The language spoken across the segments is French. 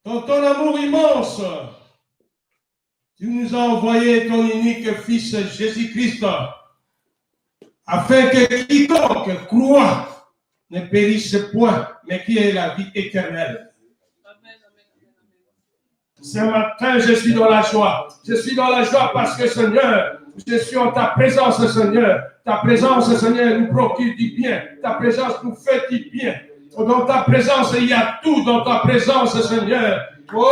Dans ton amour immense, tu nous as envoyé ton unique Fils Jésus-Christ, afin que quiconque croit ne périsse point, mais qui ait la vie éternelle. Ce matin, je suis dans la joie. Je suis dans la joie parce que, Seigneur, je suis en ta présence, Seigneur. Ta présence, Seigneur, nous procure du bien. Ta présence nous fait du bien. Dans ta présence, il y a tout dans ta présence, Seigneur. Oh,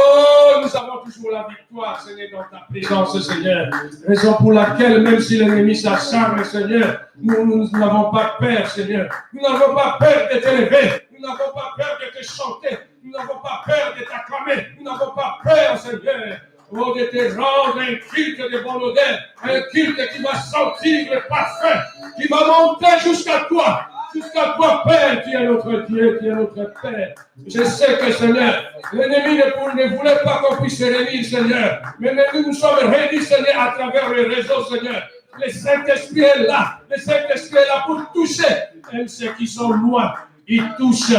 nous avons toujours la victoire, Seigneur, dans ta présence, Seigneur. Raison pour laquelle, même si l'ennemi s'acharne, Seigneur, nous n'avons pas peur, Seigneur. Nous n'avons pas peur de t'élever. Nous n'avons pas peur de te chanter. Nous n'avons pas peur de t'acclamer. Nous n'avons pas peur, Seigneur, de te rendre un culte de bonne odeur. Un culte qui va sentir le parfum, qui va monter jusqu'à toi. Jusqu'à toi, Père, qui est notre Dieu, qui est notre Père. Je sais que, Seigneur, l'ennemi ne voulait pas qu'on puisse se réunir, Seigneur. Mais nous sommes réunis, Seigneur, à travers le réseau, Seigneur. Le Saint-Esprit est là. Le Saint-Esprit est là pour toucher. Même ceux qui sont loin, il touche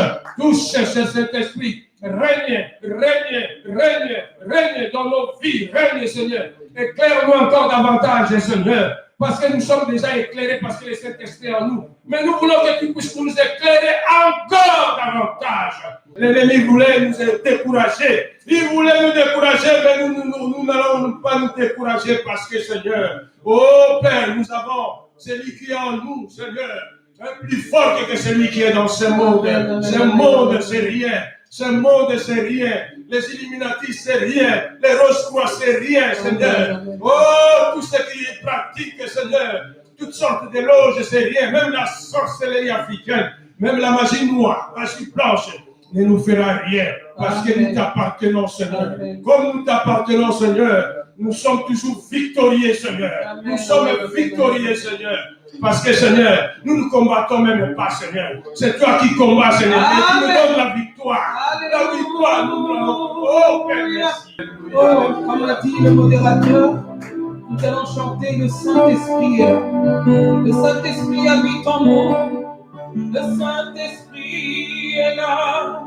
ce Saint-Esprit. Règne dans nos vies. Règne, Seigneur. Éclaire-nous encore davantage, Seigneur. Parce que nous sommes déjà éclairés, parce que le Saint-Esprit est en nous. Mais nous voulons que tu puisses nous éclairer encore davantage. L'ennemi voulait nous décourager. Il voulait nous décourager, mais nous n'allons pas nous décourager parce que, Seigneur, oh Père, nous avons celui qui est en nous, Seigneur, un plus fort que celui qui est dans ce monde. Ce monde, c'est rien. Ce monde, c'est rien. Les Illuminati, c'est rien. Les Rose-Croix, c'est rien, Seigneur. Oh, tout ce qui pratique, Seigneur. Toutes sortes de loges, c'est rien. Même la sorcellerie africaine, même la magie noire, la magie blanche, ne nous fera rien. Parce que nous t'appartenons, Seigneur. Comme nous t'appartenons, Seigneur, nous sommes toujours victorieux, Seigneur. Nous sommes victorieux, Seigneur. Parce que, Seigneur, nous ne combattons même pas, Seigneur. C'est toi qui combats, Seigneur. Et tu nous donnes la victoire. La victoire, nous l'avons. Oh, Père, merci. Oh, comme l'a dit le modérateur, nous allons chanter le Saint-Esprit est là. Le Saint-Esprit habite en nous. Le Saint-Esprit est là.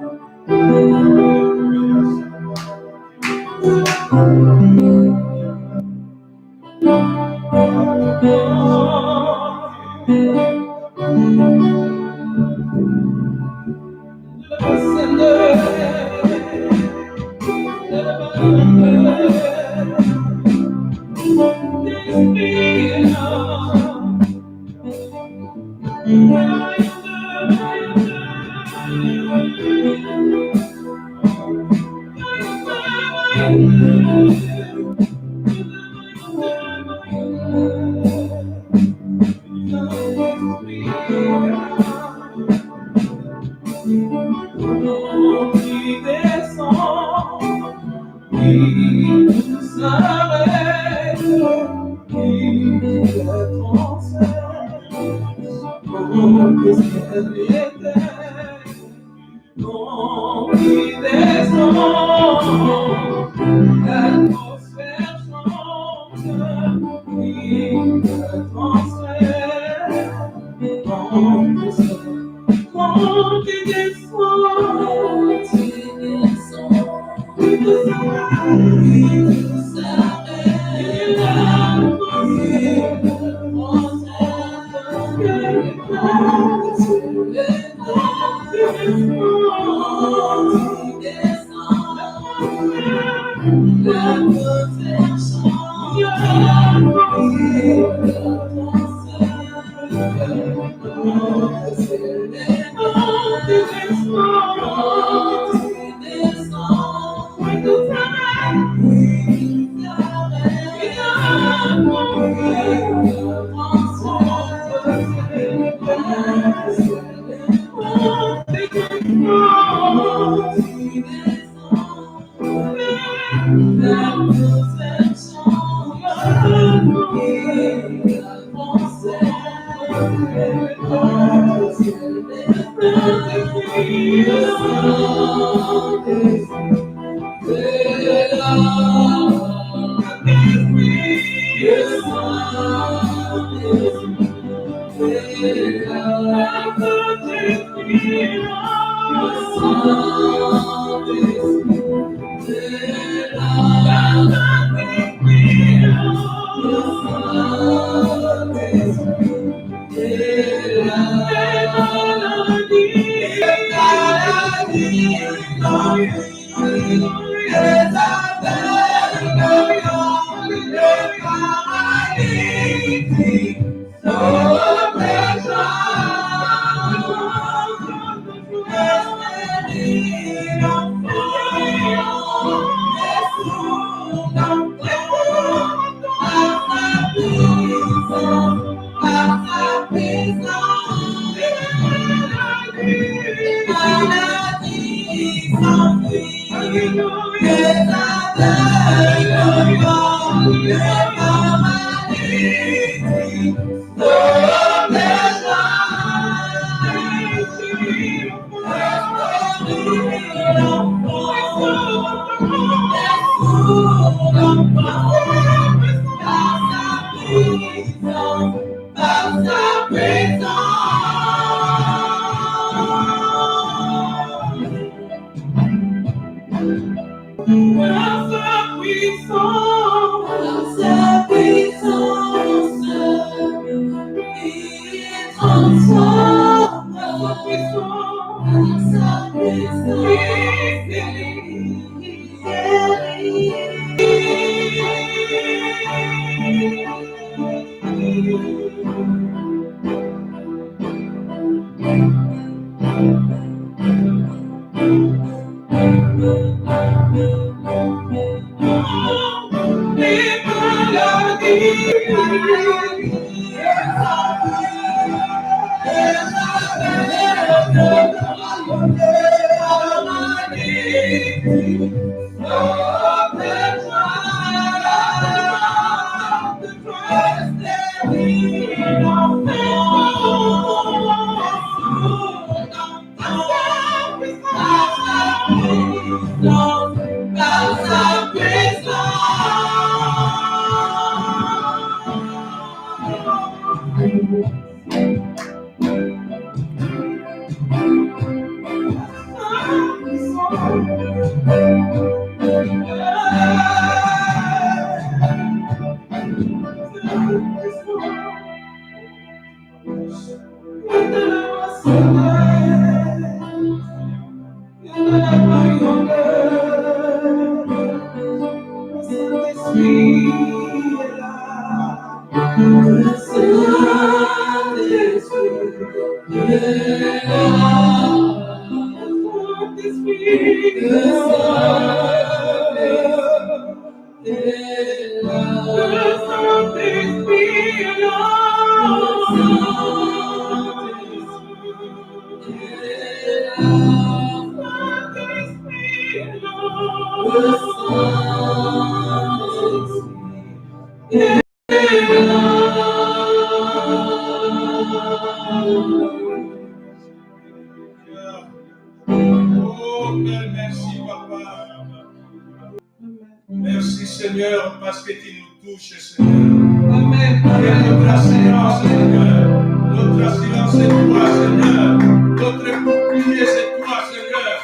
Merci Seigneur parce que tu nous touches Seigneur. Amen. Notre assurance Seigneur. Notre assurance c'est toi Seigneur. Notre bouclier c'est toi Seigneur.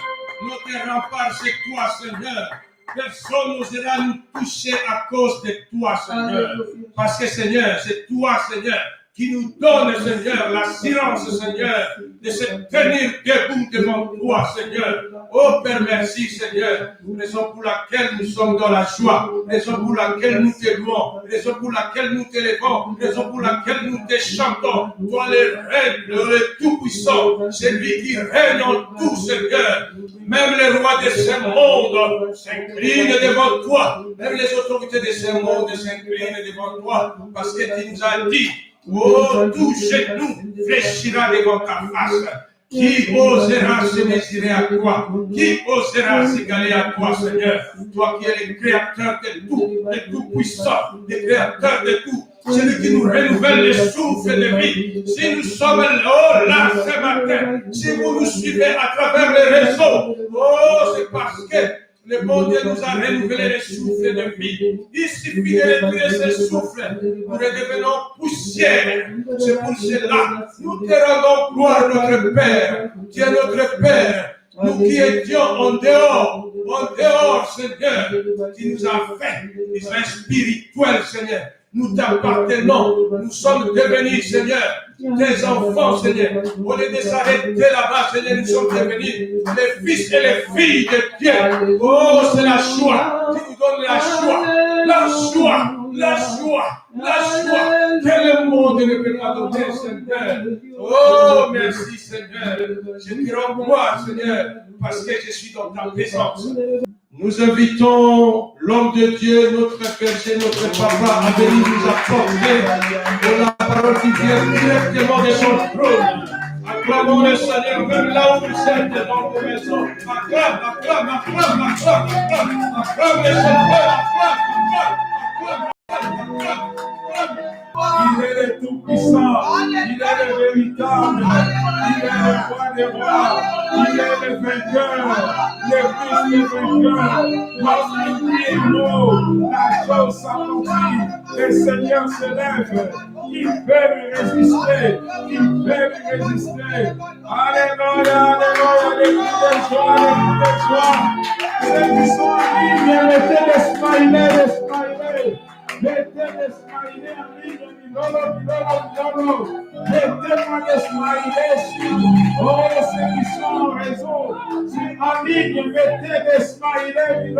Notre rempart c'est toi Seigneur. Personne n'osera nous toucher à cause de toi Seigneur. Parce que Seigneur, c'est toi Seigneur qui nous donne, Seigneur, l'assurance, Seigneur, de se tenir debout devant toi, Seigneur. Oh Père, merci, Seigneur, raison pour laquelle nous sommes dans la joie, raison pour laquelle nous te louons, raison pour laquelle nous t'élevons, raison pour laquelle nous te chantons. Toi, le règne, le Tout-Puissant, c'est lui qui règne en tout, Seigneur. Même les rois de ce monde s'inclinent devant toi. Même les autorités de ce monde s'inclinent devant toi, parce que tu nous as dit, oh, tout genou fléchira devant ta face. Qui osera se mesurer à toi? Qui osera s'égaler à toi, Seigneur? Toi qui es le créateur de tout, le tout-puissant, le créateur de tout. Celui qui nous renouvelle le souffle de vie. Si nous sommes là ce matin, si vous nous suivez à travers les réseaux, oh, c'est parce que le bon Dieu nous a renouvelé le souffle de vie. Il suffit de retirer ce souffle. Nous redevenons poussière. C'est pour cela nous te rendons gloire, notre Père. Tu es notre Père. Nous qui étions en dehors, Seigneur, qui nous a fait des gens spirituels, Seigneur. Nous t'appartenons. Nous sommes devenus, Seigneur, tes enfants, Seigneur. Au lieu de s'arrêter là-bas, Seigneur, nous sommes devenus les fils et les filles de Dieu. Oh, c'est la joie qui nous donne la joie. La joie, la joie, la joie que le monde ne peut pas donner, Seigneur. Oh, merci, Seigneur. Je te rends gloire, Seigneur, parce que je suis dans ta présence. Nous invitons l'homme de Dieu, notre berger, notre papa, à venir nous apporter la parole qui vient directement de son trône. Acclamons le Seigneur, même là où vous êtes dans vos maisons. Acclame, acclame, acclame, acclame, acclame, acclame le Seigneur, acclame, acclame, acclame. Il est le tout-puissant, il est le véritable, il est le roi des rois, il est le vainqueur, le fils du vainqueur. Lorsqu'il dit un mot, la chose s'accomplit, le Seigneur se lève, il peut lui résister, il peut lui résister. Alléluia, alléluia, alléluia, joie, alléluia, joie. Ceux qui sont en ligne, mettez les smileys. Mettez les smileys en ligne. Mettez-moi des smileys. Oh, ceux qui sont en réseau, en ligne, mettez des smileys.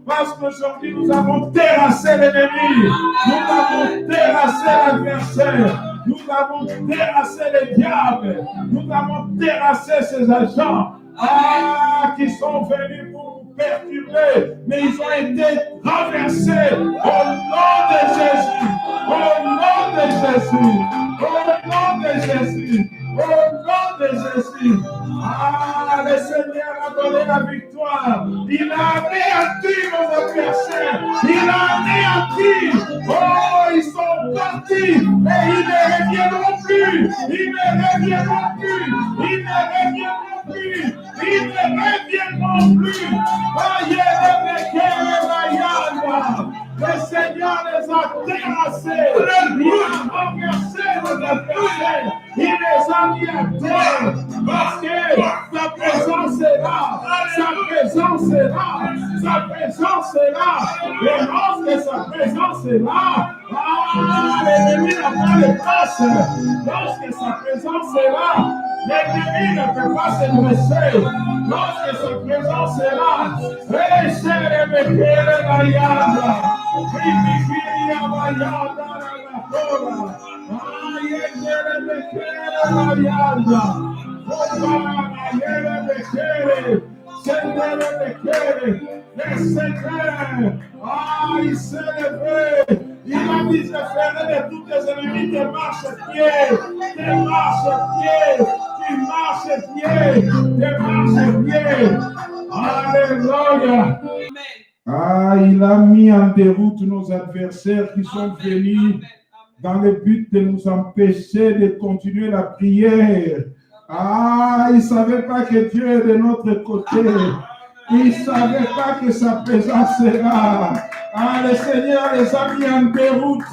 Parce qu'aujourd'hui, nous avons terrassé l'ennemi. Nous avons terrassé l'adversaire. Nous avons terrassé les diables. Nous avons terrassé ces agents qui sont venus pour nous perturber. Mais ils ont été renversés au nom de Jésus. Au nom de Jésus. Au nom de Jésus. Au nom de Jésus. Le Seigneur a donné la victoire. Il a anéanti nos adversaires. Il a anéanti. Oh, ils sont partis. Et ils ne reviendront plus. Ils ne reviendront plus. Ils ne reviendront plus. Ils ne reviendront plus. Le Seigneur les a terrassés. Il a renversé nos adversaires. Il les a mis à terre. Parce que sa présence est là. Sa présence est là. Sa présence est là. Et lorsque sa présence est là, l'ennemi n'a pas de place. Lorsque sa présence est là, l'ennemi ne peut pas se dresser. Lorsque sa présence est là, il s'est levé. Il a dit, je ferai de tous tes ennemis des marche-pieds, des marche-pieds, qui marche-pieds, des marche-pieds. Alléluia. Il a mis en déroute nos adversaires qui sont venus dans le but de nous empêcher de continuer la prière. Ils ne savaient pas que Dieu est de notre côté. Ils ne savaient pas que sa présence est là. Le Seigneur les a mis en déroute.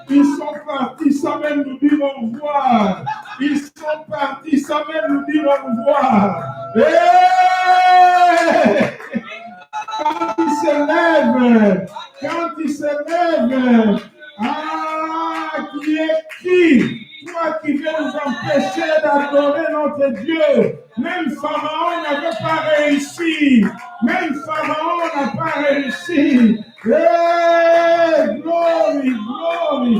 Ils sont partis sans même nous dire au revoir. Ils sont partis sans même nous dire au revoir. Quand ils se lèvent, qui est qui? Toi qui viens nous empêcher d'adorer notre Dieu. Même Pharaon n'avait pas réussi. Même Pharaon n'a pas réussi. Glory, glory.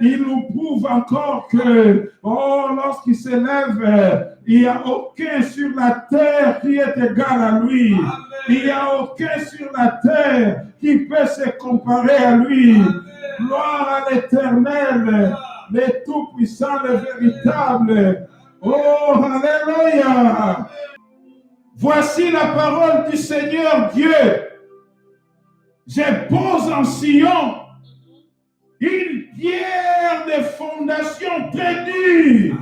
Il nous prouve encore que, lorsqu'il se lève, il n'y a aucun sur la terre qui est égal à lui. Il n'y a aucun sur la terre qui peut se comparer à lui. Gloire à l'Éternel, le Tout-Puissant, le véritable. Oh, alléluia. Voici la parole du Seigneur Dieu. Je pose en Sion une pierre de fondation très dure,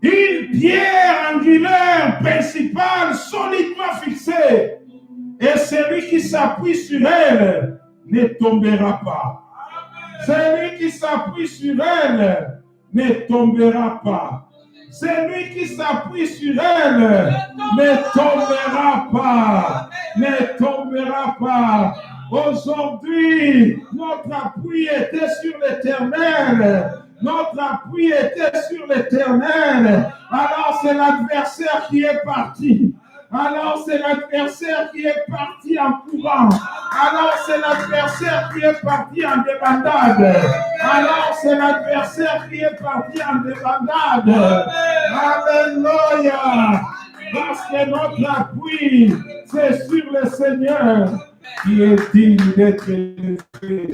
une pierre angulaire principale solidement fixée, et celui qui s'appuie sur elle ne tombera pas. Celui qui s'appuie sur elle ne tombera pas. Celui qui s'appuie sur elle ne tombera pas. ne tombera pas. Aujourd'hui, notre appui était sur l'Éternel. Notre appui était sur l'Éternel. Alors c'est l'adversaire qui est parti. Alors c'est l'adversaire qui est parti en courant. Alors c'est l'adversaire qui est parti en débandade. Alors c'est l'adversaire qui est parti en débandade. Alléluia. Parce que notre appui, c'est sur le Seigneur qui est digne d'être élevé.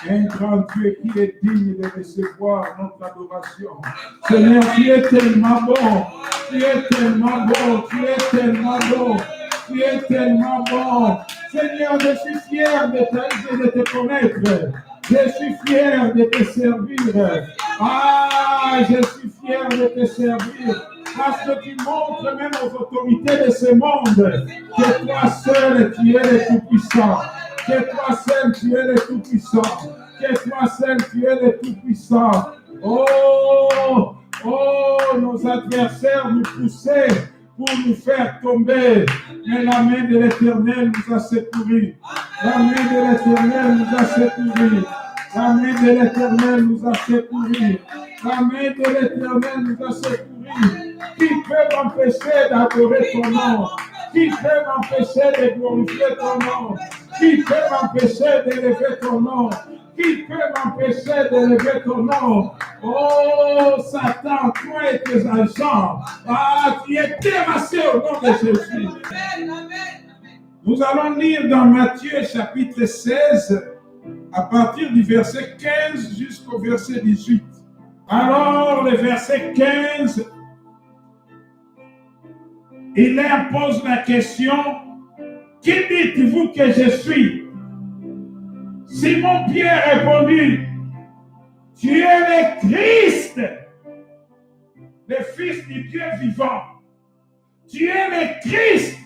Un grand Dieu qui est digne de recevoir notre adoration. Seigneur, tu es tellement bon. Tu es tellement bon. Tu es tellement bon. Tu es tellement bon. Seigneur, je suis fier de te connaître. Je suis fier de te servir. Ah, je suis fier de te servir. Parce que tu montres même aux autorités de ce monde que toi seul, tu es le Tout-Puissant. Que toi seul, tu es le Tout-Puissant. Que toi seul, tu es le Tout-Puissant. Oh, nos adversaires nous poussaient pour nous faire tomber. Mais la main de l'Éternel nous a secourus. La main de l'Éternel nous a secourus. La main de l'Éternel nous a secourus. La main de l'Éternel nous a secourus. Qui peut m'empêcher d'adorer ton nom? Qui peut m'empêcher de glorifier ton nom? Qui peut m'empêcher d'élever ton nom? Qui peut m'empêcher d'élever ton nom? Oh, Satan, toi et tes agents, tu es terrassé au nom de Jésus. Nous allons lire dans Matthieu chapitre 16, à partir du verset 15 jusqu'au verset 18. Alors, le verset 15, il leur pose la question, qui dites-vous que je suis? Simon-Pierre répondit, tu es le Christ, le Fils du Dieu vivant. Tu es le Christ,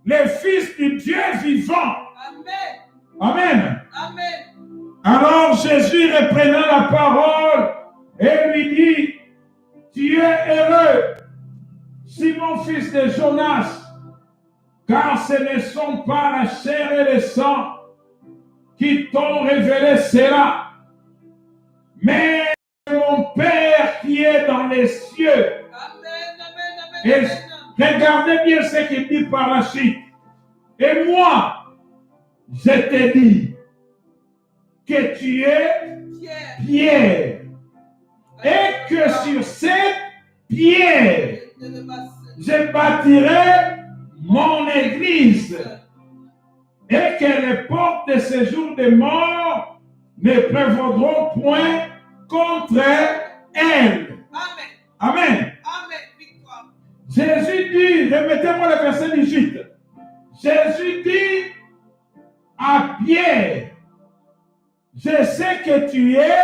le Fils du Dieu vivant. Amen. Amen. Amen. Alors Jésus reprenant la parole et lui dit, tu es heureux, Simon, fils de Jonas, car ce ne sont pas la chair et le sang qui t'ont révélé cela, mais mon Père qui est dans les cieux. Amen, amen, amen, et regardez bien ce qu'il dit par la suite. Et moi, je te dis que tu es Pierre, et que sur cette pierre, je bâtirai mon église, et que les portes de séjour des morts ne prévaudront point contre elle. Amen. Amen. Amen. Victoire. Jésus dit, remettez-moi le verset 18. Jésus dit à Pierre, je sais que tu es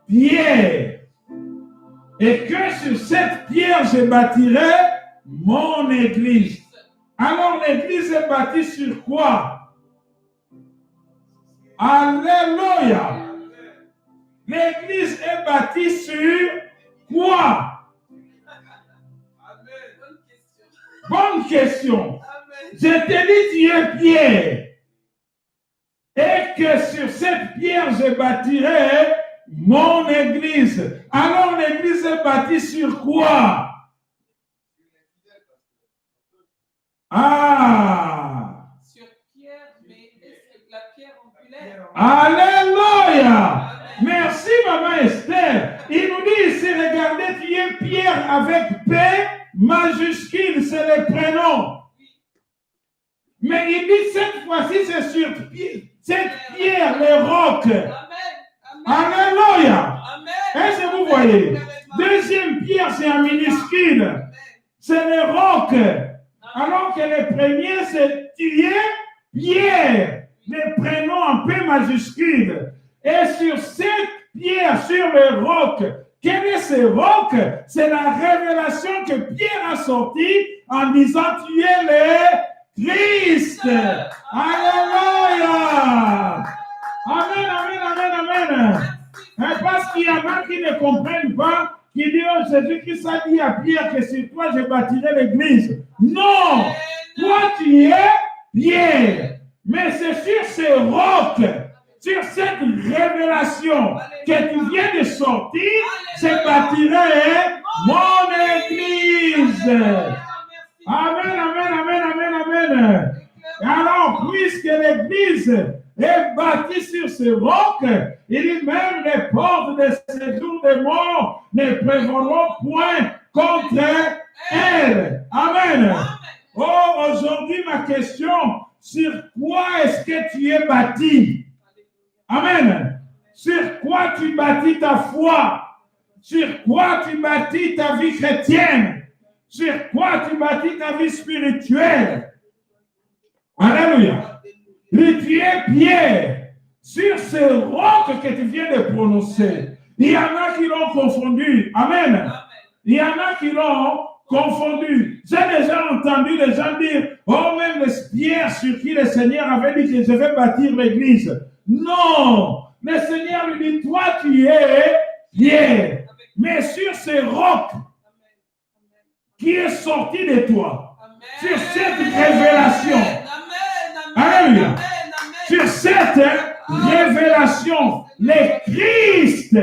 Pierre, et que sur cette pierre je bâtirai mon église. Alors l'église est bâtie sur quoi? Alléluia. L'église est bâtie sur quoi? Bonne question. Je te dis, tu es Pierre, et que sur cette pierre je bâtirai mon église. Alors l'église est bâtie sur quoi? Ah! Sur pierre, mais est-ce que la pierre angulaire? Alléluia! Merci, maman Esther. Il nous dit ici, regardez, tu es Pierre avec P majuscule, c'est le prénom. Mais il dit cette fois-ci, c'est sur cette pierre, le roc. Alléluia. Est-ce que vous voyez? Deuxième pierre, c'est un minuscule. C'est le roc. Alors que le premier, c'est tu es Pierre. Le prénom en P majuscule. Et sur cette pierre, sur le roc, quel est ce roc? C'est la révélation que Pierre a sortie en disant tu es le Christ. Alléluia. Amen, amen, amen, amen. Et parce qu'il y en a qui ne comprennent pas, qui disent oh, Jésus-Christ a dit à Pierre que sur toi je bâtirai l'église. Non, toi tu es pierre. Mais c'est sur ces rocs, sur cette révélation que tu viens de sortir, se bâtirait mon église. Amen, amen, amen, amen, amen. Alors, puisque l'église est bâtie sur ce roc, il dit même les portes de ces jours de mort ne prévaudront point contre elle. Amen. Oh, aujourd'hui, ma question, sur quoi est-ce que tu es bâti? Amen. Sur quoi tu bâtis ta foi? Sur quoi tu bâtis ta vie chrétienne? Sur quoi tu bâtis ta vie spirituelle? Alléluia. Et tu es Pierre. Sur ce roc que tu viens de prononcer, il y en a qui l'ont confondu. Amen. Il y en a qui l'ont confondu. J'ai déjà entendu les gens dire, oh, même les pierres sur qui le Seigneur avait dit que je vais bâtir l'église. Non. Le Seigneur lui dit, toi tu es Pierre. Mais sur ce roc qui est sorti de toi, sur cette révélation, alléluia, sur cette révélation, le Christ.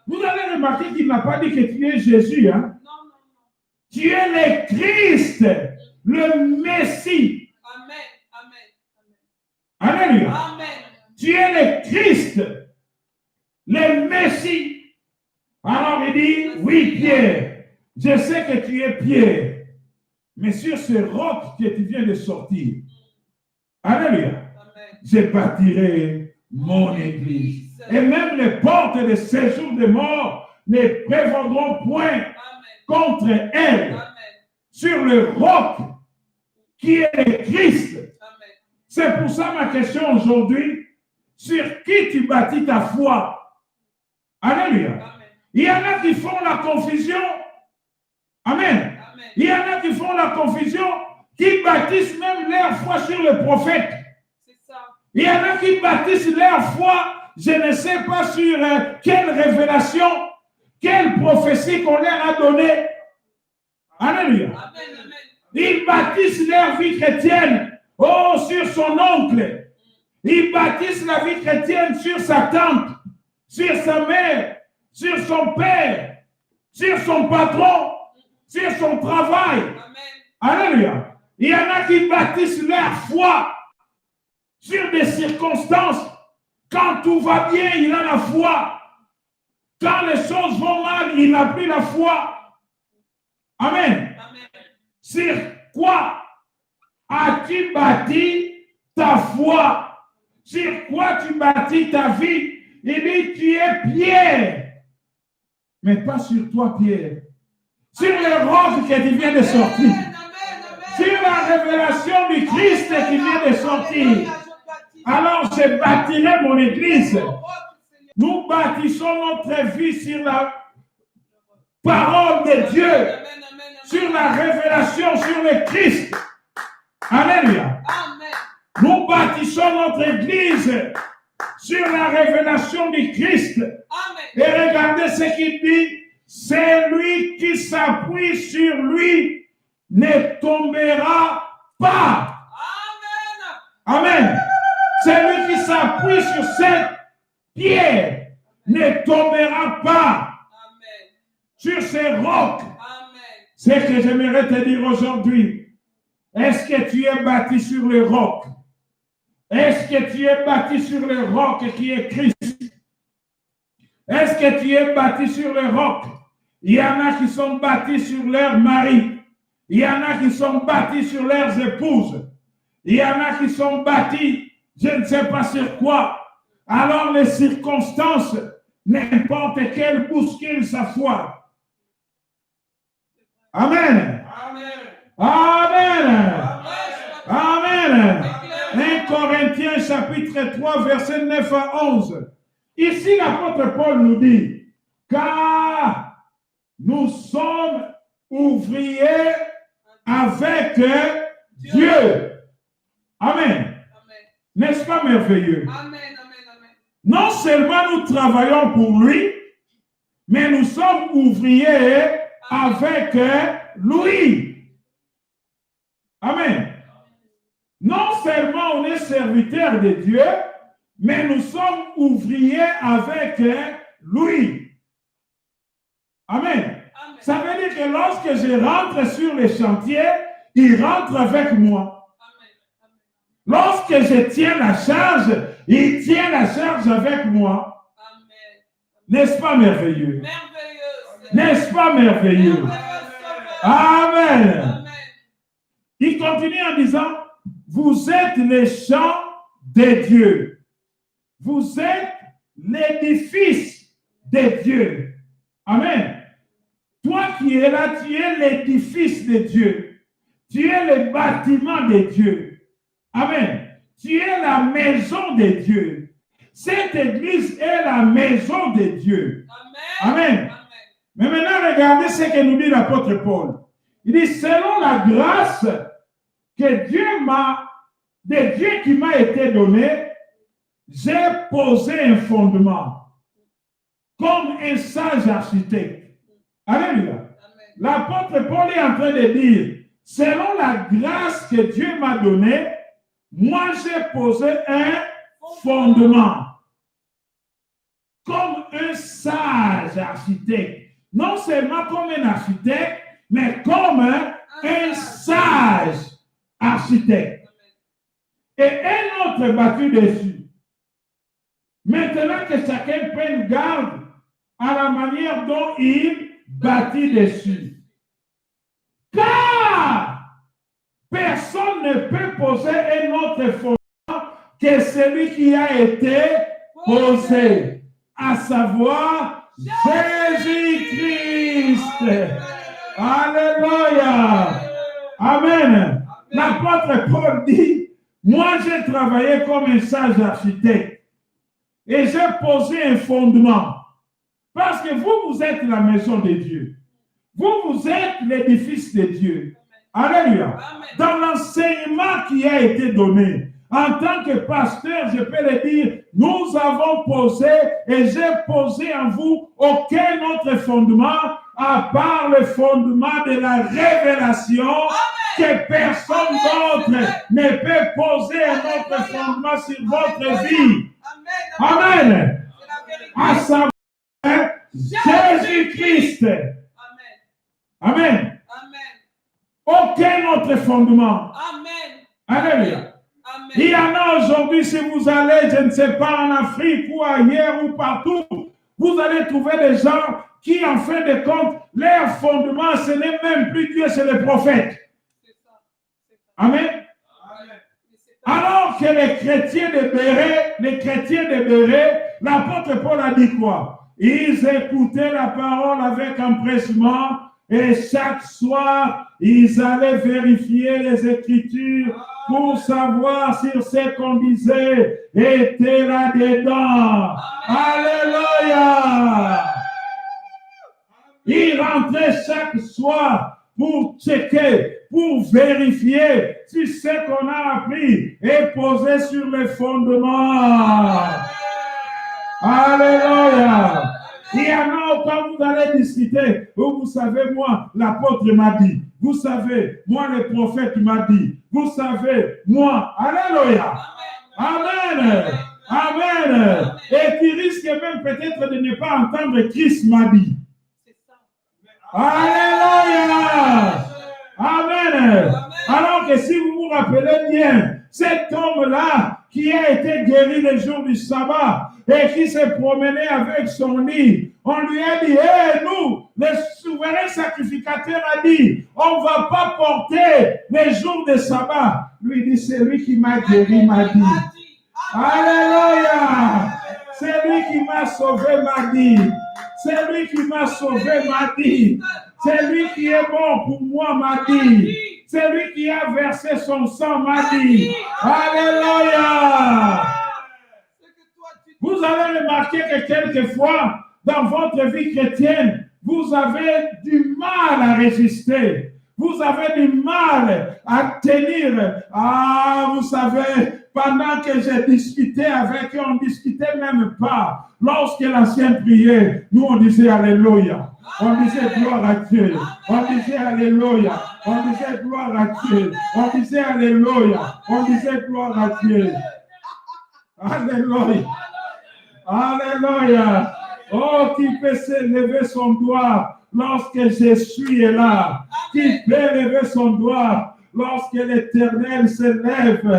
Vous avez remarqué qu'il n'a pas dit que tu es Jésus, hein? Tu es le Christ, le Messie. Alléluia. Tu es le Christ, le Messie. Alors il dit, oui Pierre, je sais que tu es Pierre, mais sur ce roc que tu viens de sortir, alléluia, je bâtirai mon église. Et même les portes de séjour de mort ne prévaudront point contre elle. Sur le roc qui est le Christ. C'est pour ça ma question aujourd'hui, sur qui tu bâtis ta foi? Alléluia. Il y en a qui font la confusion. Amen. Il y en a qui font la confusion, qui bâtissent même leur foi sur le prophète. Il y en a qui bâtissent leur foi, je ne sais pas sur quelle révélation, quelle prophétie qu'on leur a donnée. Alléluia. Ils bâtissent leur vie chrétienne, oh, sur son oncle. Ils bâtissent la vie chrétienne sur sa tante, sur sa mère, sur son père, sur son patron, sur son travail. Alléluia. Il y en a qui bâtissent leur foi sur des circonstances. Quand tout va bien, il a la foi. Quand les choses vont mal, il n'a plus la foi. Amen. Sur quoi as-tu bâti ta foi? Sur quoi tu bâtis ta vie? Il dit, tu es Pierre. Mais pas sur toi, Pierre. Sur le roc que tu viens de sortir. Sur la révélation du Christ qui vient de sortir. Alors je bâtirai mon église. Nous bâtissons notre vie sur la parole de Dieu. Sur la révélation sur le Christ. Alléluia. Nous bâtissons notre église sur la révélation du Christ. Et regardez ce qu'il dit. C'est lui qui s'appuie sur lui ne tombera pas. Amen. C'est lui qui s'appuie sur cette pierre ne tombera pas. Sur ces rocs. Ce que j'aimerais te dire aujourd'hui. Est-ce que tu es bâti sur le roc? Est-ce que tu es bâti sur le roc qui est Christ? Est-ce que tu es bâti sur le roc? Il y en a qui sont bâtis sur leur mari. Il y en a qui sont bâtis sur leurs épouses. Il y en a qui sont bâtis, je ne sais pas sur quoi. Alors les circonstances, n'importe quelle bouscule sa foi. Amen. Amen. Amen. 1 Corinthiens chapitre 3 verset 9 à 11. Ici l'apôtre Paul nous dit, car nous sommes ouvriers avec Dieu. Amen. N'est-ce pas merveilleux? Non seulement nous travaillons pour lui, mais nous sommes ouvriers avec lui. Amen. Non seulement est serviteur de Dieu, mais nous sommes ouvriers avec lui. Amen. Ça veut dire que lorsque je rentre sur les chantiers, il rentre avec moi. Lorsque je tiens la charge, il tient la charge avec moi. N'est-ce pas merveilleux? N'est-ce pas merveilleux? Amen. Il continue en disant, vous êtes les champs de Dieu. Vous êtes l'édifice de Dieu. Amen. Toi qui es là, tu es l'édifice de Dieu. Tu es le bâtiment de Dieu. Amen. Tu es la maison de Dieu. Cette église est la maison de Dieu. Amen. Amen. Mais maintenant, regardez ce que nous dit l'apôtre Paul. Il dit, selon la grâce que Dieu qui m'a été donnée, j'ai posé un fondement comme un sage architecte. Alléluia. L'apôtre Paul est en train de dire, selon la grâce que Dieu m'a donnée, moi j'ai posé un fondement comme un sage architecte. Non seulement comme un architecte, mais comme un sage architecte. Et un autre battu dessus. Maintenant que chacun prenne garde à la manière dont il bâtit dessus. Car personne ne peut poser un autre fondement que celui qui a été posé, à savoir Jésus-Christ. Alléluia. Amen. L'apôtre Paul dit, moi j'ai travaillé comme un sage architecte et j'ai posé un fondement. Parce que vous êtes la maison de Dieu. Vous êtes l'édifice de Dieu. Alléluia. Dans l'enseignement qui a été donné, en tant que pasteur, je peux le dire, nous avons posé et j'ai posé en vous aucun autre fondement à part le fondement de la révélation. Que personne d'autre ne peut poser un autre fondement sur votre vie. Amen. À savoir Jésus-Christ. Amen. Aucun autre fondement. Alléluia. Il y en a aujourd'hui, si vous allez, je ne sais pas, en Afrique ou ailleurs ou partout, vous allez trouver des gens qui, en fin de compte, leur fondement, ce n'est même plus Dieu, c'est le prophète. Amen. Alors que les chrétiens de Béret, l'apôtre Paul a dit quoi? Ils écoutaient la parole avec empressement et chaque soir, ils allaient vérifier les Écritures pour savoir si ce qu'on disait était là-dedans. Alléluia! Ils rentraient chaque soir pour checker, pour vérifier si ce qu'on a appris est posé sur les fondements. Alléluia! Il y en a quand vous allez discuter, vous savez, moi, l'apôtre m'a dit, vous savez, moi, le prophète m'a dit, vous savez, moi, alléluia! Amen! Amen! Et tu risques même peut-être de ne pas entendre Christ m'a dit. Alléluia! Amen! Alors que si vous vous rappelez bien, cet homme-là qui a été guéri le jour du sabbat et qui s'est promené avec son lit, on lui a dit, nous, le souverain sacrificateur a dit, on ne va pas porter les jours de sabbat. Lui dit, c'est lui qui m'a guéri, m'a dit. Alléluia! C'est lui qui m'a sauvé, m'a dit. C'est lui qui m'a sauvé, m'a dit. C'est lui qui est bon pour moi, m'a dit. C'est lui qui a versé son sang, m'a dit. Alléluia! Vous allez remarquer que quelquefois, dans votre vie chrétienne, vous avez du mal à résister. Vous avez du mal à tenir. Ah, vous savez, pendant que j'ai discuté avec eux, on ne discutait même pas. Lorsque l'ancien priait, nous on disait Alléluia. On disait gloire à Dieu. On disait Alléluia. On disait gloire à Dieu. On disait Alléluia. On disait gloire à Dieu. Alléluia. Alléluia. Oh, qui peut se lever son doigt lorsque Jésus est là? Qui peut lever son doigt lorsque l'Éternel se lève?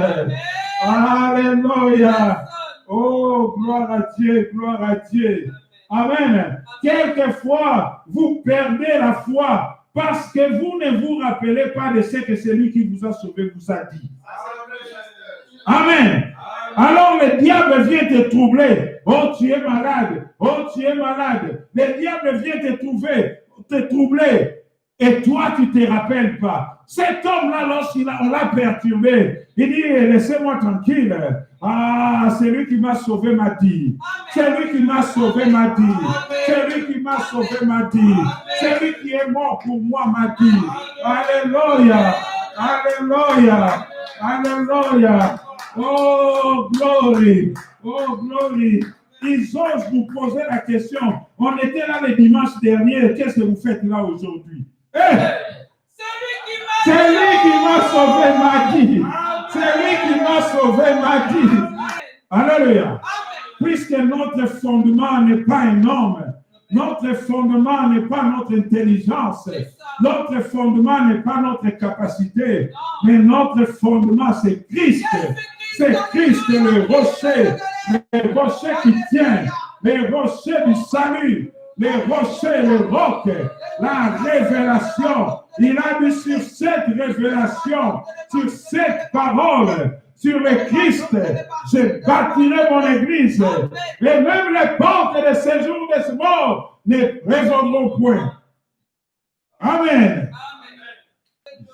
Alléluia. Oh, gloire à Dieu, gloire à Dieu. Amen. Quelquefois, vous perdez la foi parce que vous ne vous rappelez pas de ce que celui qui vous a sauvé vous a dit. Amen. Alors le diable vient te troubler. Oh, tu es malade. Oh, tu es malade. Le diable vient te troubler. Et toi, tu ne te rappelles pas. Cet homme-là, on l'a perturbé, il dit, laissez-moi tranquille. Ah, c'est lui qui m'a sauvé m'a dit. C'est lui qui m'a sauvé m'a dit. C'est lui qui m'a sauvé m'a dit. C'est lui qui est mort pour moi m'a dit. Alléluia. Alléluia. Alléluia. Oh, glory. Oh, glory. Ils osent vous poser la question. On était là le dimanche dernier. Qu'est-ce que vous faites là aujourd'hui? Hey! C'est lui qui m'a sauvé m'a dit. C'est lui qui m'a sauvé m'a dit. Alléluia. Puisque notre fondement n'est pas un homme. Notre fondement n'est pas notre intelligence. Notre fondement n'est pas notre capacité. Mais notre fondement, c'est Christ. C'est Christ le rocher qui tient, le rocher du salut, le rocher, le roc, la révélation. Il a dit sur cette révélation, sur cette parole, sur le Christ, je bâtirai mon église. Et même les portes de ces jours de ce mort ne prévaudront point. Amen.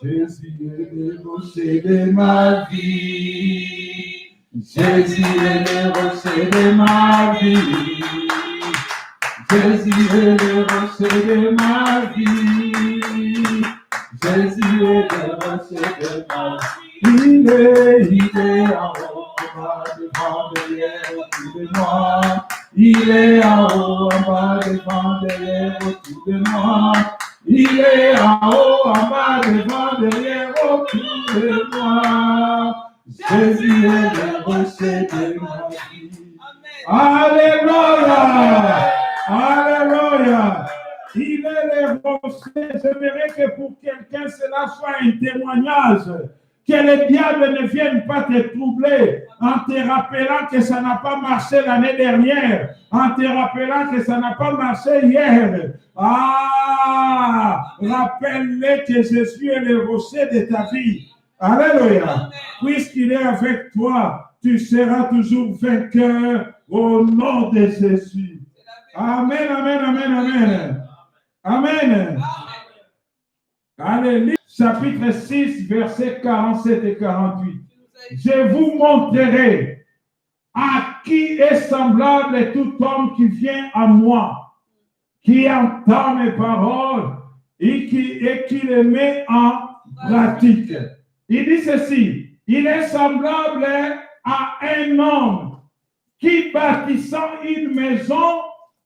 Jésus est le rocher de ma vie. Jésus est le rocher de ma vie. Jésus est le rocher de ma vie. Jésus est le rocher de ma vie. Il est en haut, en bas, devant, derrière, autour de moi. Il est en haut, en bas, devant, derrière, autour de moi. Il est en haut, en bas, devant, derrière, autour de moi. Jésus est le rocher de ma vie. Alléluia! Alléluia! Il est le rocher. J'aimerais que pour quelqu'un, cela soit un témoignage. Que le diable ne vienne pas te troubler en te rappelant que ça n'a pas marché l'année dernière, en te rappelant que ça n'a pas marché hier. Ah, rappelle-le que Jésus est le rocher de ta vie. Alléluia. Puisqu'il est avec toi, tu seras toujours vainqueur au nom de Jésus. Amen, amen, amen, amen. Amen. Alléluia. Chapitre 6, versets 47 et 48. Je vous montrerai à qui est semblable tout homme qui vient à moi, qui entend mes paroles et qui les met en pratique. Il dit ceci, il est semblable à un homme qui, bâtissant une maison,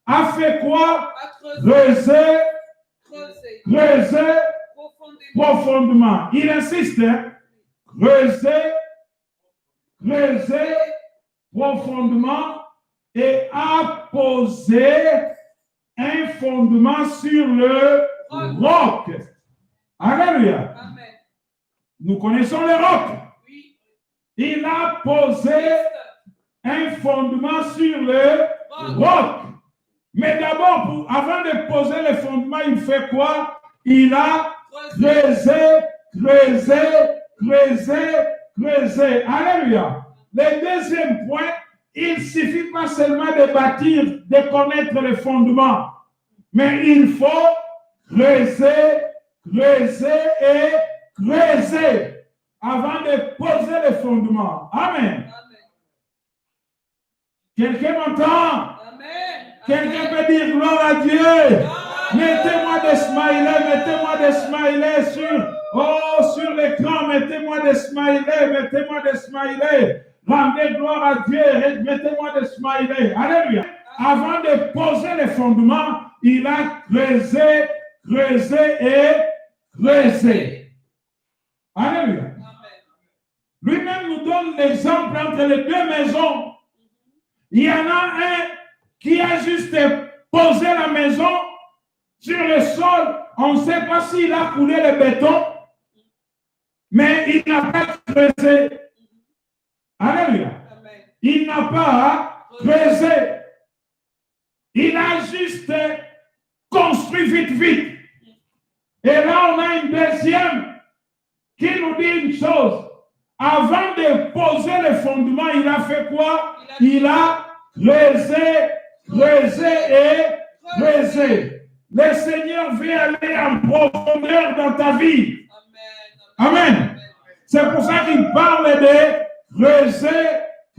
a fait quoi? Creuser profondément. Il insiste, creuser profondément et a posé un fondement sur le roc. Alléluia. Amen. Nous connaissons le roc. Oui. Il a posé un fondement sur le roc. Mais d'abord, avant de poser le fondement, il fait quoi? Il a creuser. Alléluia. Le deuxième point, il ne suffit pas seulement de bâtir, de connaître les fondements, mais il faut creuser avant de poser les fondements. Amen. Quelqu'un m'entend? Quelqu'un peut dire gloire à Dieu. Mettez-moi des smileys sur l'écran, mettez-moi des smileys. Rendez gloire à Dieu, mettez-moi des smileys. Alléluia. Avant de poser les fondements, il a creusé et creusé. Alléluia. Lui-même nous donne l'exemple entre les deux maisons. Il y en a un qui a juste posé la maison sur le sol. On ne sait pas s'il a coulé le béton, mais il n'a pas creusé. Alléluia. Il n'a pas creusé. Il a juste construit vite. Et là, on a une deuxième qui nous dit une chose. Avant de poser le fondement, il a fait quoi? Il a creusé et creusé. Le Seigneur veut aller en profondeur dans ta vie. Amen. C'est pour ça qu'il parle de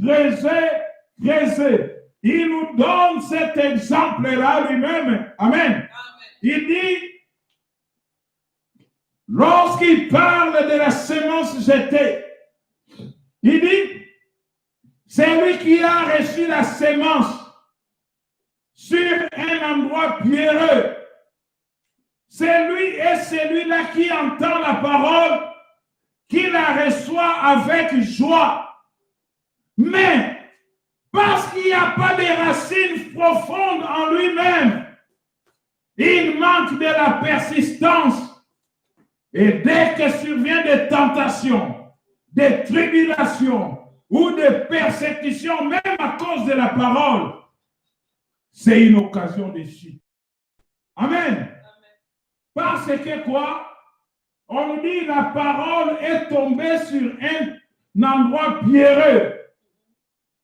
creuser. Il nous donne cet exemple-là lui-même. Amen. Il dit, lorsqu'il parle de la semence jetée, il dit, c'est lui qui a reçu la semence sur un endroit pierreux. C'est lui et celui-là qui entend la parole, qui la reçoit avec joie. Mais, parce qu'il n'y a pas de racines profondes en lui-même, il manque de la persistance. Et dès que survient des tentations, des tribulations ou des persécutions, même à cause de la parole, c'est une occasion de chute. Amen. Parce que quoi? On nous dit la parole est tombée sur un endroit pierreux.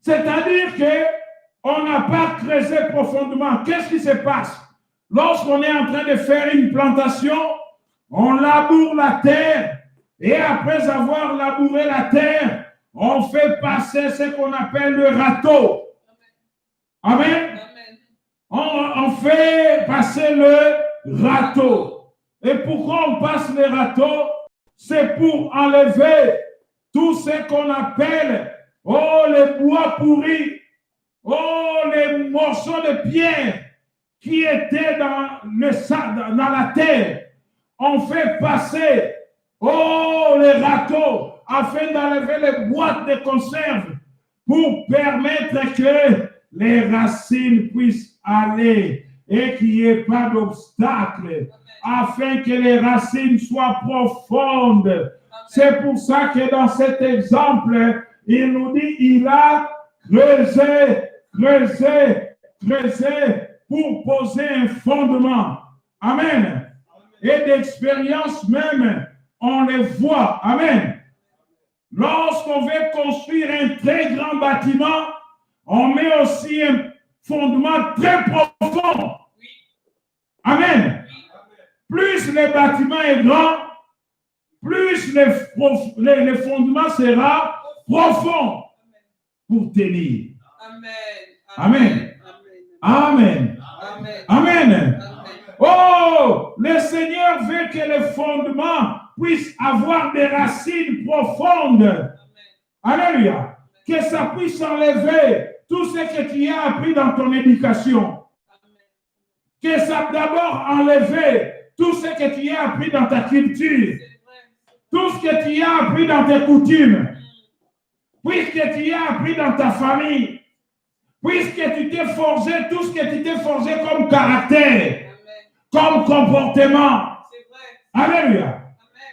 C'est-à-dire qu'on n'a pas creusé profondément. Qu'est-ce qui se passe? Lorsqu'on est en train de faire une plantation, on laboure la terre et après avoir labouré la terre, on fait passer ce qu'on appelle le râteau. Amen. On fait passer le râteau. Et pourquoi on passe le râteau? C'est pour enlever tout ce qu'on appelle les bois pourris, les morceaux de pierre qui étaient dans la terre. On fait passer les râteaux afin d'enlever les boîtes de conserve pour permettre que les racines puissent aller et qu'il n'y ait pas d'obstacle afin que les racines soient profondes. C'est pour ça que dans cet exemple, il nous dit, il a creusé pour poser un fondement. Amen. Et d'expérience même, on les voit. Amen. Lorsqu'on veut construire un très grand bâtiment, on met aussi un fondement très profond. Amen. Plus le bâtiment est grand, plus le fondement sera profond pour tenir. Amen. Amen. Amen. Oh, le Seigneur veut que le fondement puisse avoir des racines profondes. Alléluia. Que ça puisse enlever tout ce que tu as appris dans ton éducation. Que ça d'abord enlever tout ce que tu as appris dans ta culture. Tout ce que tu as appris dans tes coutumes. Puisque tu as appris dans ta famille. Puisque tu t'es forgé tout ce que tu t'es forgé comme caractère. Comme comportement. Alléluia.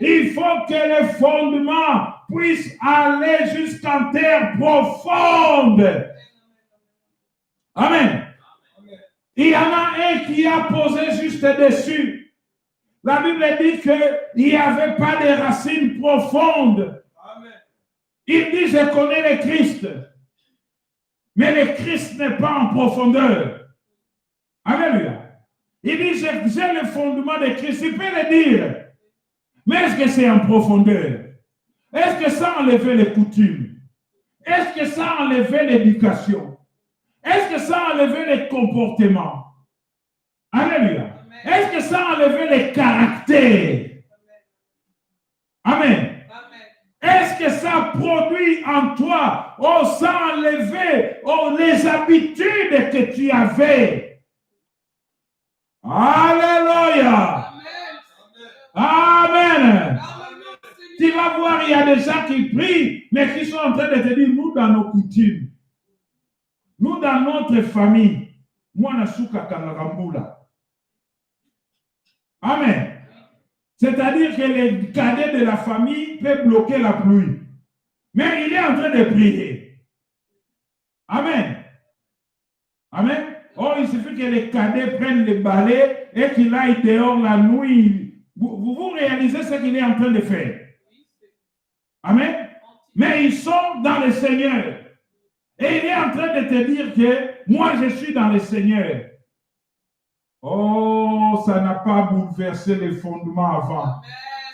Il faut que les fondements puissent aller jusqu'en terre profonde. Amen. Il y en a un qui a posé juste dessus. La Bible dit qu'il n'y avait pas de racines profondes. Il dit, je connais le Christ. Mais le Christ n'est pas en profondeur. Alléluia. Il dit, j'ai le fondement de Christ. Il peut le dire. Mais est-ce que c'est en profondeur? Est-ce que ça enlevait les coutumes? Est-ce que ça enlevait l'éducation? Est-ce que ça enlevait les comportements? Alléluia. Est-ce que ça a enlevé les caractères? Amen. Est-ce que ça produit en toi, ça a enlevé les habitudes que tu avais? Alléluia. Amen. Tu vas voir, il y a des gens qui prient, mais qui sont en train de te dire, nous dans nos coutumes, nous dans notre famille, moi, Nasuka Kangarambula. Amen. C'est-à-dire que les cadets de la famille peuvent bloquer la pluie. Mais il est en train de prier. Amen. Amen. Oh, il suffit que les cadets prennent les balais et qu'il aille dehors la nuit. Vous réalisez ce qu'il est en train de faire. Amen. Mais ils sont dans le Seigneur. Et il est en train de te dire que moi, je suis dans le Seigneur. Oh, ça n'a pas bouleversé les fondements avant.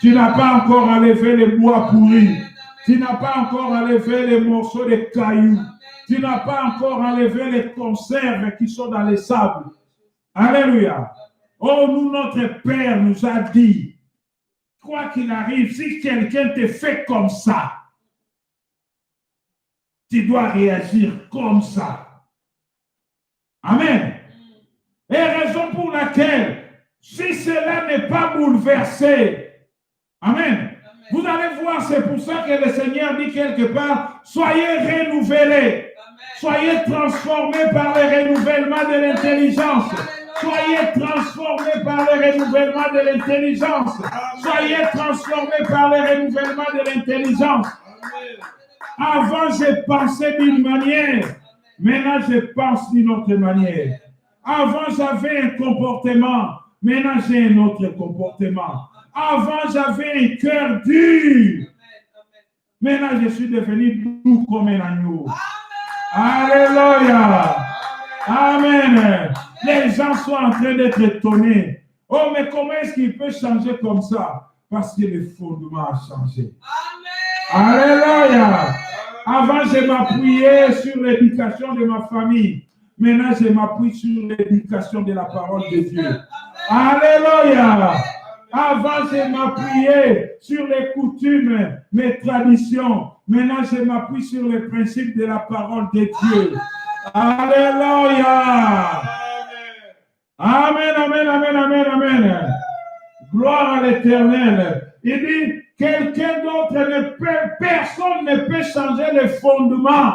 Tu n'as pas encore enlevé les bois pourris. Tu n'as pas encore enlevé les morceaux de cailloux. Tu n'as pas encore enlevé les conserves qui sont dans les sables. Alléluia. Oh, nous, notre Père nous a dit, quoi qu'il arrive, si quelqu'un te fait comme ça, tu dois réagir comme ça. Amen. Et raison pour laquelle, si cela n'est pas bouleversé, amen, vous allez voir, c'est pour ça que le Seigneur dit quelque part, soyez renouvelés, soyez transformés par le renouvellement de l'intelligence, soyez transformés par le renouvellement de l'intelligence, soyez transformés par le renouvellement de l'intelligence. Avant, je pensais d'une manière, maintenant je pense d'une autre manière. Avant, j'avais un comportement. Maintenant, j'ai un autre comportement. Avant, j'avais un cœur dur. Maintenant, je suis devenu doux comme un agneau. Alléluia. Amen. Les gens sont en train d'être étonnés. Oh, mais comment est-ce qu'il peut changer comme ça? Parce que le fondement a changé. Alléluia. Avant, je m'appuyais sur l'éducation de ma famille. Maintenant, je m'appuie sur l'éducation de la parole de Dieu. Alléluia. Avant, je m'appuyais sur les coutumes, mes traditions. Maintenant, je m'appuie sur les principes de la parole de Dieu. Alléluia. Amen, amen, amen, amen, amen. Gloire à l'Éternel. Il dit, quelqu'un d'autre personne ne peut changer les fondements.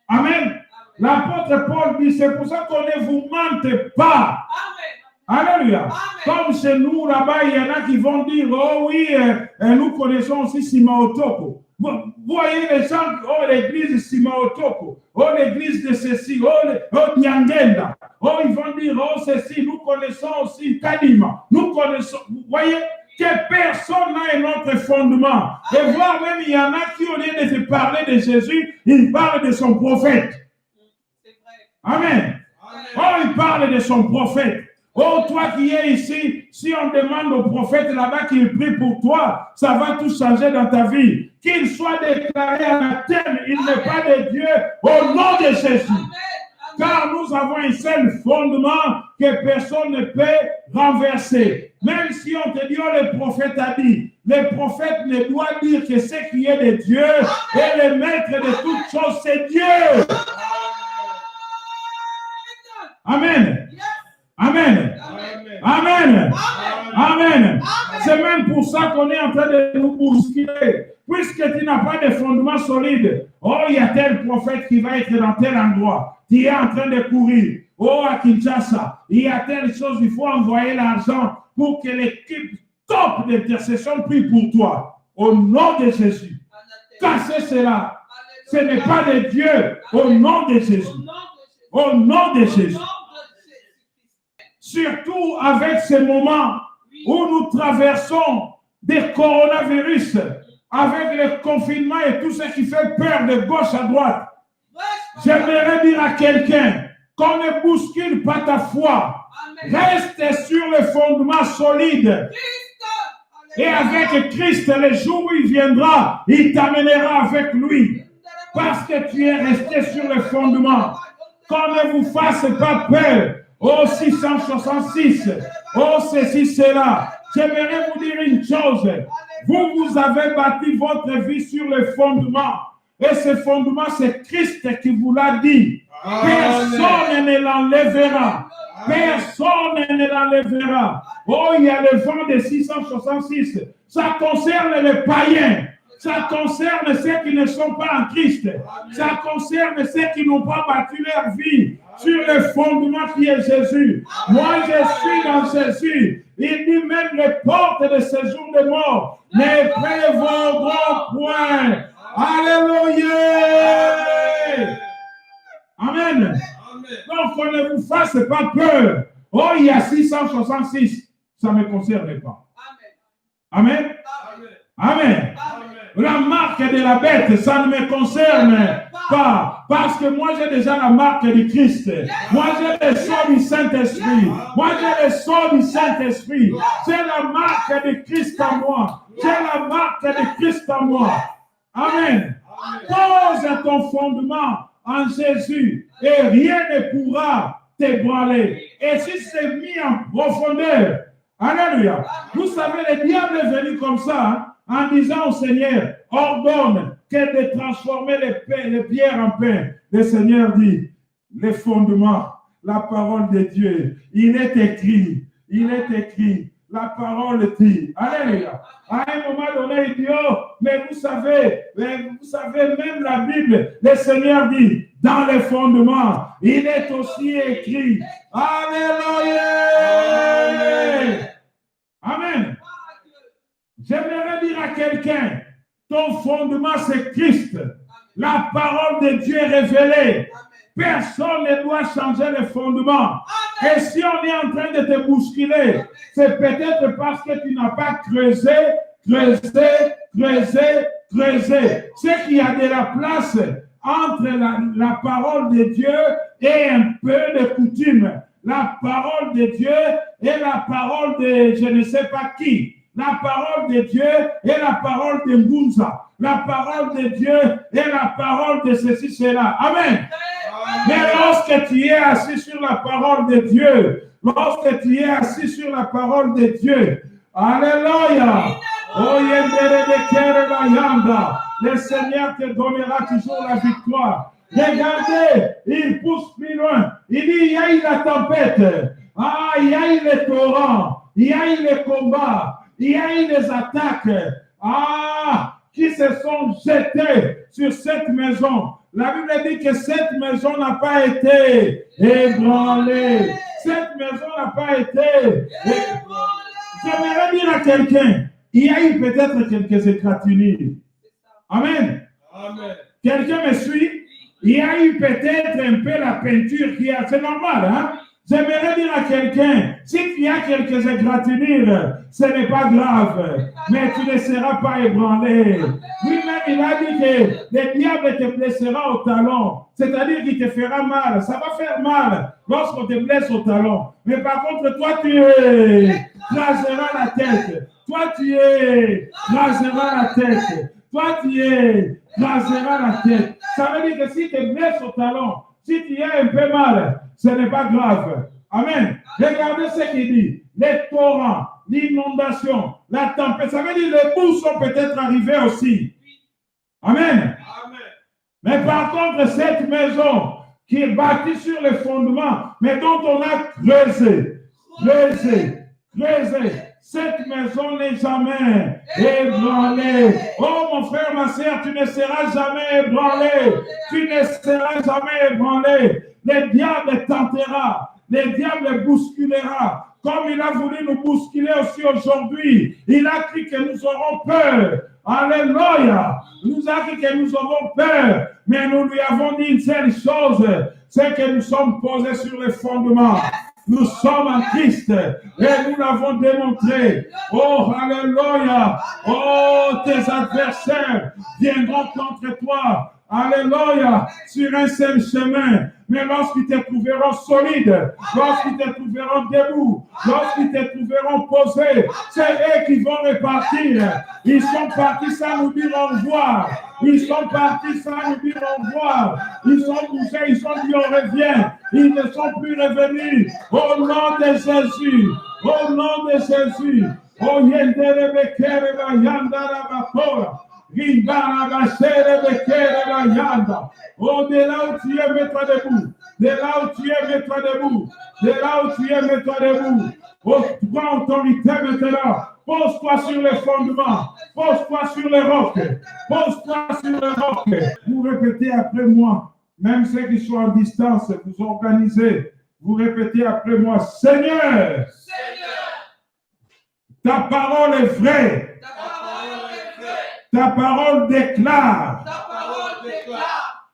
Amen. L'apôtre Paul dit, c'est pour ça qu'on ne vous mente pas. Amen. Alléluia. Comme chez nous, là-bas, il y en a qui vont dire, oh oui, nous connaissons aussi Simaotoko. Vous voyez les gens, oh l'église Simaotoko, oh l'église de ceci, oh Nyangenda. Oh, ils vont dire, oh ceci, nous connaissons aussi Kadima. Nous connaissons, vous voyez, que personne n'a un autre fondement. Et voire même, il y en a qui, au lieu de se parler de Jésus, ils parlent de son prophète. Amen. Oh, il parle de son prophète. Oh, toi qui es ici, si on demande au prophète là-bas qu'il prie pour toi, ça va tout changer dans ta vie. Qu'il soit déclaré anathème, il n'est pas de Dieu, au nom de Jésus. Car nous avons un seul fondement que personne ne peut renverser. Même si on te dit, oh, le prophète a dit, le prophète ne doit dire que ce qui est de Dieu et le maître de toutes choses, c'est Dieu. Amen. Amen. Amen. Amen. C'est même pour ça qu'on est en train de nous bousculer. Puisque tu n'as pas de fondement solide. Oh, il y a tel prophète qui va être dans tel endroit. Tu es en train de courir. Oh, à Kinshasa, il y a telle chose, il faut envoyer l'argent pour que l'équipe top d'intercession prie pour toi. Au nom de Jésus. Cassez cela. Ce n'est pas de Dieu. Au nom de Jésus. Au nom de Jésus. Surtout avec ces moments où nous traversons des coronavirus, avec le confinement et tout ce qui fait peur de gauche à droite. J'aimerais dire à quelqu'un qu'on ne bouscule pas ta foi. Reste sur le fondement solide. Et avec Christ, le jour où il viendra, il t'amènera avec lui. Parce que tu es resté sur le fondement. Qu'on ne vous fasse pas peur. Oh 666, oh ceci, cela. J'aimerais vous dire une chose. Vous avez bâti votre vie sur le fondement. Et ce fondement, c'est Christ qui vous l'a dit. Personne ne l'enlèvera. Personne ne l'enlèvera. Oh, il y a le vent de 666. Ça concerne les païens. Ça concerne ceux qui ne sont pas en Christ. Ça concerne ceux qui n'ont pas bâti leur vie sur le fondement qui est Jésus. Moi, je suis dans Jésus. Il dit même les portes de ce jour de mort ne prévaudront point. Alléluia. Amen. Donc, qu'on ne vous fasse pas peur. Oh, il y a 666. Ça ne me concerne pas. Amen. Amen. La marque de la bête, ça ne me concerne pas. Parce que moi, j'ai déjà la marque du Christ. Moi, j'ai le sang du Saint-Esprit. Moi, j'ai le sang du Saint-Esprit. J'ai la marque de Christ en moi. J'ai la marque de Christ en moi. Amen. Pose ton fondement en Jésus et rien ne pourra t'ébranler. Et si c'est mis en profondeur, alléluia. Vous savez, le diable est venu comme ça, en disant au Seigneur, ordonne que de transformer les pierres en pain. Le Seigneur dit, les fondements, la parole de Dieu, il est écrit, la parole dit, alléluia. À un moment donné, il dit, oh, mais vous savez, même la Bible, le Seigneur dit, dans les fondements, il est aussi écrit, alléluia. Amen. J'aimerais dire à quelqu'un, ton fondement c'est Christ. La parole de Dieu est révélée. Personne ne doit changer le fondement. Et si on est en train de te bousculer, c'est peut-être parce que tu n'as pas creusé. C'est qu'il y a de la place entre la parole de Dieu et un peu de coutume. La parole de Dieu et la parole de je ne sais pas qui. La parole de Dieu et la parole de Mbunza. La parole de Dieu et la parole de ceci, cela. Amen. Mais lorsque tu es assis sur la parole de Dieu, lorsque tu es assis sur la parole de Dieu, alléluia. Oh, le Seigneur te donnera toujours la victoire. Regardez, il pousse plus loin. Il dit, il y a eu la tempête. Ah, il y a eu les torrents. Il y a eu les combats. Il y a eu les attaques. Ah, qui se sont jetés sur cette maison. La Bible dit que cette maison n'a pas été ébranlée. Cette maison n'a pas été ébranlée. J'aimerais dire à quelqu'un, il y a eu peut-être quelques égratignures. Amen. Amen. Quelqu'un me suit? Il y a eu peut-être un peu la peinture qui a... C'est normal, hein? J'aimerais dire à quelqu'un, si tu as quelques égratignures, ce n'est pas grave, mais tu ne seras pas ébranlé. Lui-même, il a dit que le diable te blessera au talon, c'est-à-dire qu'il te fera mal. Ça va faire mal lorsqu'on te blesse au talon. Mais par contre, toi, tu raseras la tête. Toi, tu raseras la tête. Toi, tu raseras la tête. Ça veut dire que si tu te blesses au talon, si tu as un peu mal, ce n'est pas grave. Amen. Regardez ce qu'il dit. Les torrents, l'inondation, la tempête. Ça veut dire que les bouts sont peut-être arrivés aussi. Amen. Amen. Mais par contre, cette maison qui est bâtie sur les fondements, mais dont on a creusé. Cette maison n'est jamais ébranlée. Oh mon frère, ma sœur, tu ne seras jamais ébranlé. Tu ne seras jamais ébranlé. Le diable tentera. Le diable bousculera. Comme il a voulu nous bousculer aussi aujourd'hui. Il a cru que nous aurons peur. Alléluia. Il nous a dit que nous aurons peur. Mais nous lui avons dit une seule chose. C'est que nous sommes posés sur les fondements. Nous sommes en Christ et nous l'avons démontré. Oh, alléluia. Oh, tes adversaires viendront contre toi Alléluia, sur un seul chemin. Mais lorsqu'ils te trouveront solide, lorsqu'ils te trouveront debout, lorsqu'ils te trouveront posé, c'est eux qui vont repartir. Ils sont partis sans nous dire au revoir. Ils sont partis sans nous dire au revoir. Ils sont bougés, ils sont dit on revient. Ils ne sont plus revenus. Au nom de Jésus. Au nom de Jésus. Oh yendere bekere ba yandara bakora. Rindara bashere bekere ba yanda. Oh, de là où tu es, mets-toi debout. De là où tu es, mets-toi debout. De là où tu es, mets-toi debout. Oh, prends autorité maintenant. Pose-toi sur les fondements. Pose-toi sur les rocs. Pose-toi sur les rocs. Vous répétez après moi. Même ceux qui sont en distance, vous organisez. Vous répétez après moi. Seigneur, ta parole est vraie. Ta parole déclare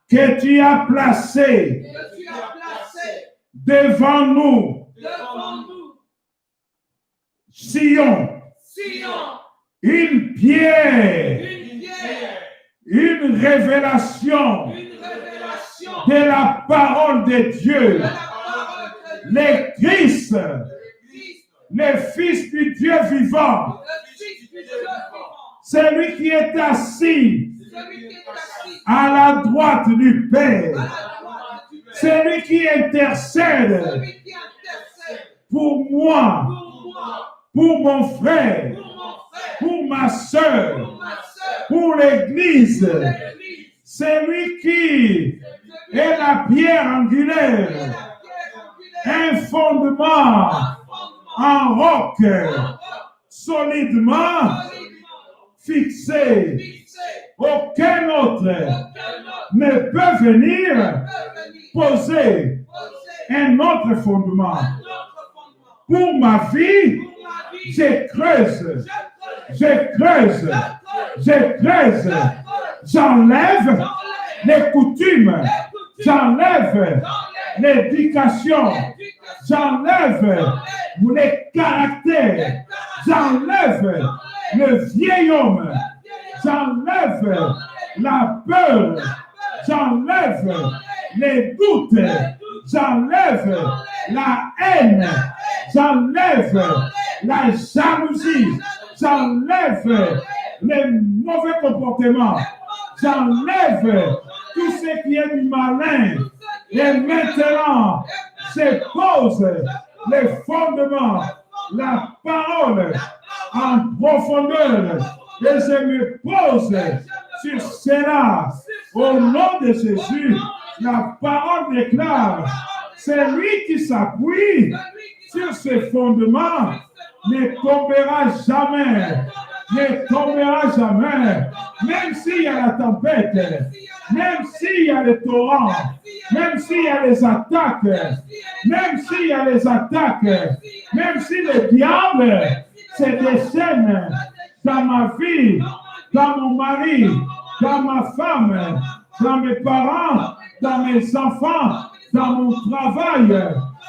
que tu as placé devant nous Sion, une pierre, une révélation de la parole de Dieu, le Christ, le Fils du Dieu vivant, celui qui est assis à la droite du Père, celui qui intercède pour moi, pour mon frère, pour ma soeur, pour l'Église, celui qui est la pierre angulaire, un fondement en roc solidement fixé. Aucun autre ne peut venir poser un autre fondement. Pour ma vie, je creuse, j'enlève les coutumes, j'enlève l'éducation, j'enlève les caractères, j'enlève le vieil homme, j'enlève la peur, j'enlève les doutes, j'enlève la haine, j'enlève la jalousie, j'enlève les mauvais comportements, j'enlève tout ce qui est du malin. Et maintenant, je pose les fondements, la parole en profondeur. Et je me pose sur cela. Au nom de Jésus, la parole déclare, c'est lui qui s'appuie sur ces fondements, ne tombera jamais. Ne tombera jamais. Même s'il y a la tempête, même s'il y a les torrents, même s'il y a les attaques, même s'il y a les attaques, même si le diable se déchaîne dans ma vie, dans mon mari, dans ma femme, dans mes parents, dans mes enfants, dans mon travail,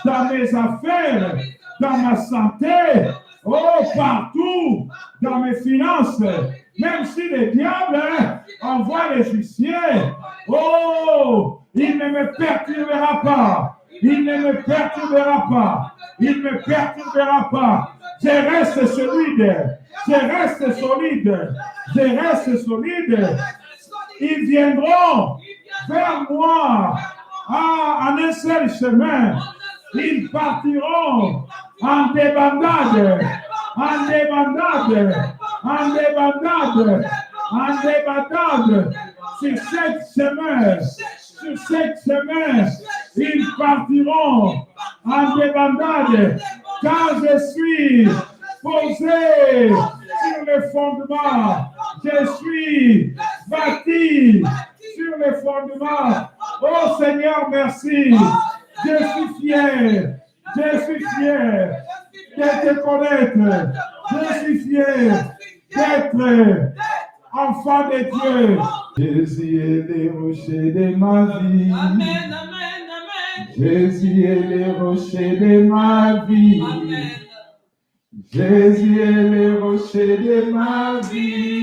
dans mes affaires, dans ma santé, oh, partout, dans mes finances, même si le diable envoie les huissiers, oh, il ne me perturbera pas, il ne me perturbera pas, il ne me perturbera pas. Je reste solide, je reste solide, je reste solide. Ils viendront vers moi en un seul chemin. Ils partiront en débandade, en débandade, en débandade, en débandade. Sur cette chemin, ils partiront en débandade, car je suis posé sur les fondements, je suis bâti sur les fondements. Oh Seigneur, merci. Je suis fier de te connaître. Je suis fier d'être enfant de Dieu. Jésus est le rocher de ma vie. Amen, amen, amen. Jésus est le rocher de ma vie. Amen. Jésus est le rocher de ma vie.